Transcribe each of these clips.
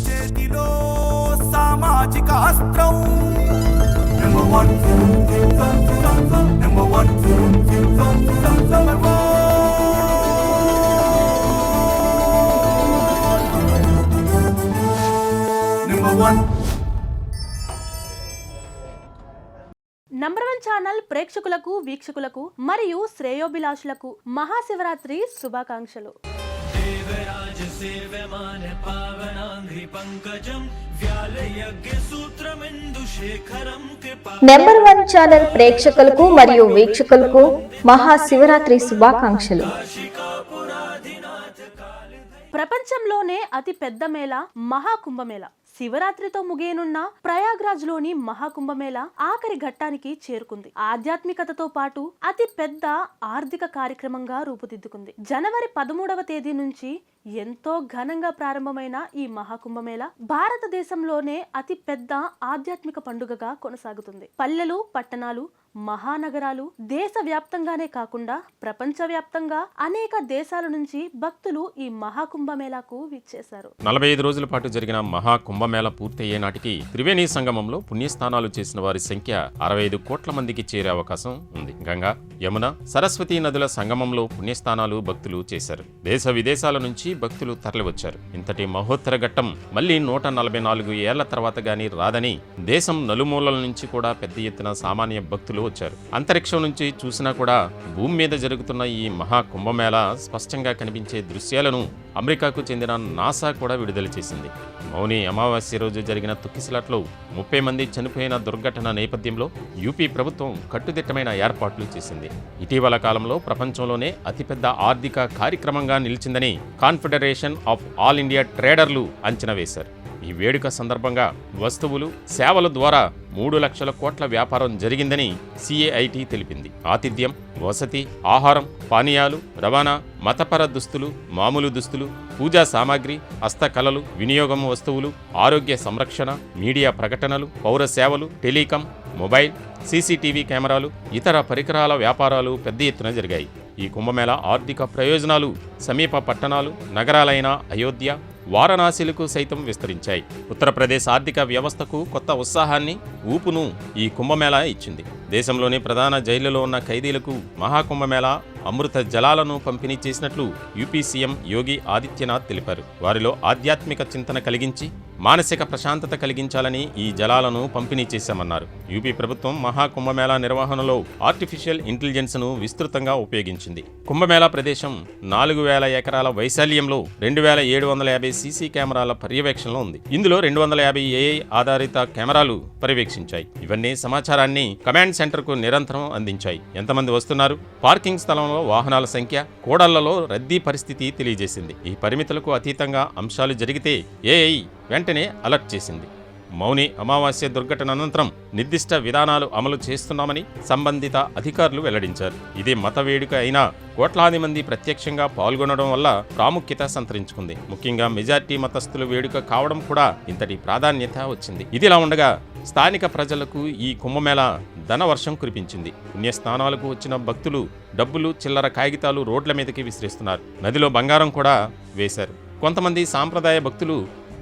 చేతిలో సామాజిక అస్త్రం number one number one number one number 1 channel ప్రేక్షకులకు వీక్షకులకు మరియు శ్రేయోభిలాషులకు మహాశివరాత్రి శుభాకాంక్షలు. నెంబర్ 1 ఛానల్ ప్రేక్షకులకు మరియు వీక్షకులకు మహాశివరాత్రి శుభాకాంక్షలు. ప్రపంచంలోనే అతి పెద్ద మేళ మహాకుంభమేళ శివరాత్రితో ముగియనున్న ప్రయాగ్రాజ్లోని మహాకుంభమేళ ఆఖరి ఘట్టానికి చేరుకుంది. ఆధ్యాత్మికతతో పాటు అతి పెద్ద ఆర్థిక కార్యక్రమంగా రూపుదిద్దుకుంది. జనవరి 13వ తేదీ నుంచి ఎంతో ఘనంగా ప్రారంభమైన ఈ మహాకుంభమేళ భారతదేశంలోనే అతి పెద్ద ఆధ్యాత్మిక పండుగగా కొనసాగుతుంది. పల్లెలు, పట్టణాలు, మహానగరాలు దేశవ్యాప్తంగానే కాకుండా ప్రపంచవ్యాప్తంగా అనేక దేశాల నుంచి భక్తులు ఈ మహాకుంభమేళాకు విచ్చేశారు. 45 రోజుల పాటు జరిగిన మహాకుంభమేళ పూర్తయ్యే నాటికి త్రివేణి సంగమంలో పుణ్యస్నానాలు చేసిన వారి సంఖ్య 65 కోట్ల మందికి చేరే అవకాశం ఉంది. గంగా, యమున, సరస్వతి నదుల సంగమంలో పుణ్యస్నానాలు భక్తులు చేశారు. దేశ విదేశాల నుంచి భక్తులు తరలివచ్చారు. ఇంతటి మహోత్తర ఘట్టం మళ్లీ 144 ఏళ్ల తర్వాత గానీ రాదని దేశం నలుమూలల నుంచి కూడా పెద్ద ఎత్తున సామాన్య భక్తులు వచ్చారు. అంతరిక్షం నుంచి చూసినా కూడా భూమి మీద జరుగుతున్న ఈ మహా కుంభమేళ స్పష్టంగా కనిపించే దృశ్యాలను అమెరికాకు చెందిన నాసా కూడా విడుదల చేసింది. మౌని అమావాస్య రోజు జరిగిన తొక్కిసలాట్లో 30 మంది చనిపోయిన దుర్ఘటన నేపథ్యంలో యూపీ ప్రభుత్వం కట్టుదిట్టమైన ఏర్పాట్లు చేసింది. ఇటీవల కాలంలో ప్రపంచంలోనే అతిపెద్ద ఆర్థిక కార్యక్రమంగా నిలిచిందని కాన్ఫెడరేషన్ ఆఫ్ ఆల్ ఇండియా ట్రేడర్లు అంచనా వేశారు. ఈ వేడుక సందర్భంగా వస్తువులు, సేవల ద్వారా 3 లక్షల కోట్ల వ్యాపారం జరిగిందని సిఏఐటి తెలిపింది. ఆతిథ్యం, వసతి, ఆహారం, పానీయాలు, రవాణా, మతపర దుస్తులు, మామూలు దుస్తులు, పూజా సామాగ్రి, హస్తకళలు, వినియోగం వస్తువులు, ఆరోగ్య సంరక్షణ, మీడియా ప్రకటనలు, పౌర సేవలు, టెలికాం, మొబైల్, సీసీటీవీ కెమెరాలు, ఇతర పరికరాల వ్యాపారాలు పెద్ద ఎత్తున జరిగాయి. ఈ కుంభమేళ ఆర్థిక ప్రయోజనాలు సమీప పట్టణాలు, నగరాలైన అయోధ్య, వారణాసిలకు సైతం విస్తరించాయి. ఉత్తరప్రదేశ్ ఆర్థిక వ్యవస్థకు కొత్త ఉత్సాహాన్ని, ఊపును ఈ కుంభమేళా ఇచ్చింది. దేశంలోని ప్రధాన జైళ్లలో ఉన్న ఖైదీలకు మహాకుంభమేళా అమృత జలాలను పంపిణీ చేసినట్లు యూపీ సీఎం యోగి ఆదిత్యనాథ్ తెలిపారు. వారిలో ఆధ్యాత్మిక చింతన కలిగించి మానసిక ప్రశాంతత కలిగించాలని ఈ జలాలను పంపిణీ చేశామన్నారు. యూపీ ప్రభుత్వం మహాకుంభమేళా నిర్వహణలో ఆర్టిఫిషియల్ ఇంటెలిజెన్స్ను విస్తృతంగా ఉపయోగించింది. కుంభమేళా ప్రదేశం 4000 ఎకరాల వైశాల్యంలో 2750 సీసీ కెమెరాల పర్యవేక్షణలో ఉంది. ఇందులో 250 ఏఐ ఆధారిత కెమెరాలు పర్యవేక్షించాయి. ఇవన్నీ సమాచారాన్ని కమాండ్ సెంటర్కు నిరంతరం అందించాయి. ఎంతమంది వస్తున్నారు, పార్కింగ్ స్థలంలో వాహనాల సంఖ్య, కూడళ్లలో రద్దీ పరిస్థితి తెలియజేసింది. ఈ పరిమితులకు అతీతంగా అంశాలు జరిగితే ఏఐ వెంటనే అలర్ట్ చేసింది. మౌని అమావాస్య దుర్ఘటన అనంతరం నిర్దిష్ట విధానాలు అమలు చేస్తున్నామని సంబంధిత అధికారులు వెల్లడించారు. ఇది మత వేడుక అయినా కోట్లాది మంది ప్రత్యక్షంగా పాల్గొనడం వల్ల ప్రాముఖ్యత సంతరించుకుంది. ముఖ్యంగా మెజార్టీ మతస్థుల వేడుక కావడం కూడా ఇంతటి ప్రాధాన్యత వచ్చింది. ఇదిలా ఉండగా స్థానిక ప్రజలకు ఈ కుంభమేళ ధనవర్షం కురిపించింది. పుణ్యస్నానాలకు వచ్చిన భక్తులు డబ్బులు, చిల్లర కాగితాలు రోడ్ల మీదకి విసిరేస్తున్నారు. నదిలో బంగారం కూడా వేశారు. కొంతమంది సాంప్రదాయ భక్తులు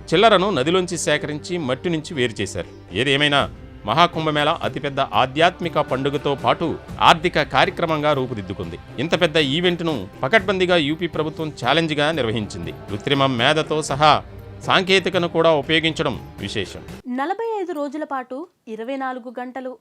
చిల్లరను నదిలోంచి సేకరించి మట్టి నుంచి వేరు చేశారు. ఏదేమైనా మహాకుంభమేళ అతిపెద్ద ఆధ్యాత్మిక పండుగతో పాటు ఆర్థిక కార్యక్రమంగా రూపుదిద్దుకుంది. ఇంత పెద్ద ఈవెంట్ను పకడ్బందీగా యూపీ ప్రభుత్వం ఛాలెంజ్గా నిర్వహించింది. కృత్రిమ మేధతో సహా సాంకేతికను కూడా ఉపయోగించడం విశేషం. 45 రోజుల పాటు 24 గంటలు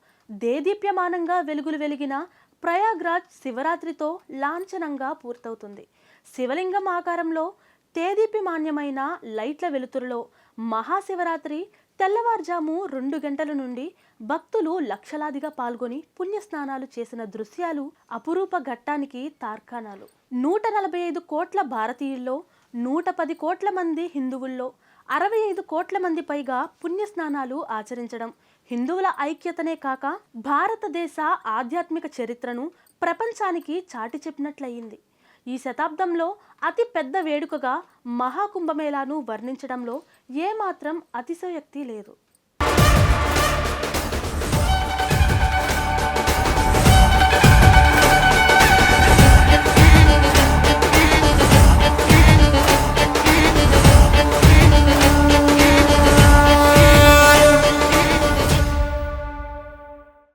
దేదీప్యమానంగా వెలుగులు వెలిగిన ప్రయాగ్రాజ్ శివరాత్రితో లాంఛనంగా పూర్తవుతుంది. శివలింగం ఆకారంలో తేదీప్యమాన్యమైన లైట్ల వెలుతురులో మహాశివరాత్రి తెల్లవారుజాము 2 గంటల నుండి భక్తులు లక్షలాదిగా పాల్గొని పుణ్యస్నానాలు చేసిన దృశ్యాలు అపురూప ఘట్టానికి తార్కాణాలు. 145 కోట్ల భారతీయుల్లో 110 కోట్ల మంది హిందువుల్లో 65 కోట్ల మంది పైగా పుణ్యస్నానాలు ఆచరించడం హిందువుల ఐక్యతనే కాక భారతదేశ ఆధ్యాత్మిక చరిత్రను ప్రపంచానికి చాటి చెప్పినట్లయింది. ఈ శతాబ్దంలో అతి పెద్ద వేడుకగా మహాకుంభమేళాను వర్ణించడంలో ఏమాత్రం అతిశయోక్తి లేదు.